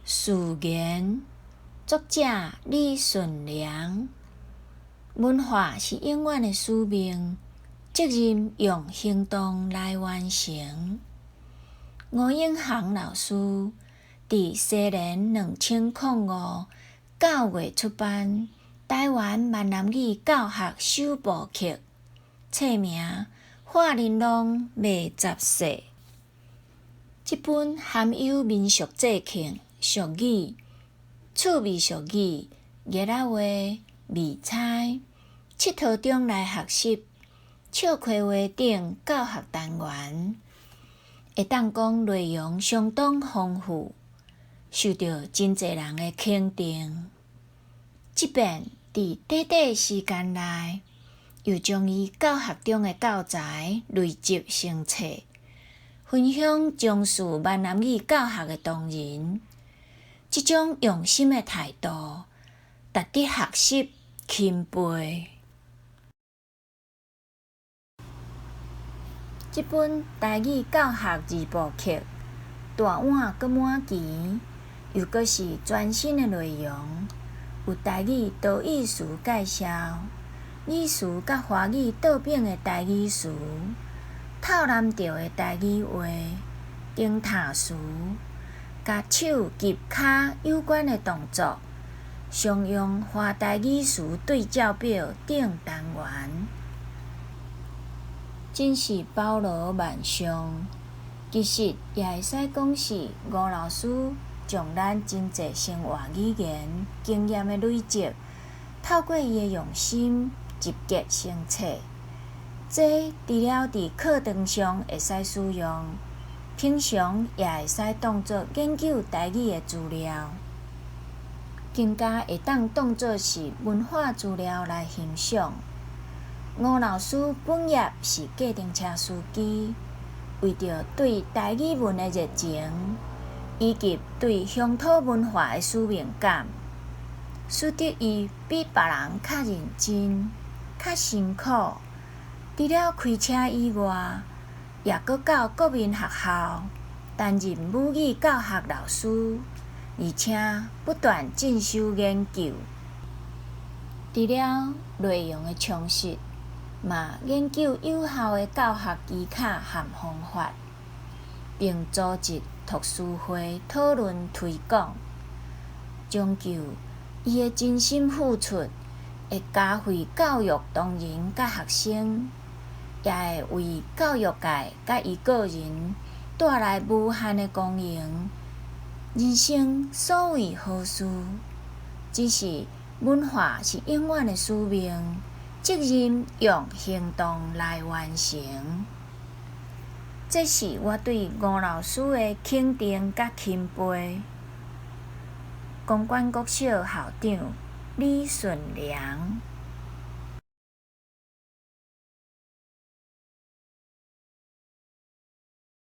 序言，作者李顺良。文化是永远的使命，责任用行动来完成。吴永航老师伫西元2005 9月出版《台湾闽南语教学首部曲》，册名《华玲珑卖杂世》。这本含有民俗节庆、俗语、趣味俗语、热仔话、味菜、佚佗中来学习、笑开话等教学单元，会当讲内容相当丰富，受到真侪人的肯定。即便伫短短时间内，又将伊教学中的教材累积成册，分享重视闽南语教学的同仁。即种用心的态度，值得学习钦佩。这本台语教学二部曲，大碗阁满钱，又阁是全新的内容，有台语多义词介绍，语词甲华语倒变的台语词，透蓝调的台语话，惊叹词，甲手及骹有关的动作，常用华台语词对照表等单元，真是包罗万象。其实也会使讲是吴老师将咱真侪生活语言经验的累积，透过伊的用心集结成册。这除了伫课堂上会使使用，平常也会使当作研究台语的资料，更加会当当作是文化资料来欣赏。吴老师本业是计程车司机，为着对台语文的热情，以及对乡土文化的使命感，使得伊比别人较认真、较辛苦。除了开车以外，也阁到国民学校担任母语教学老师，而且不断进修研究。除了内容的充实，嘛研究有效的教学技巧和方法，并组织读书会讨论推广。终究，伊的真心付出会加惠教育同仁甲学生，也会为教育界甲伊个人带来无限的光荣。人生所谓好事，只是文化是永远的使命，责任用行动来完成。这是我对吴老师的肯定甲钦佩。公馆国小校长李顺良。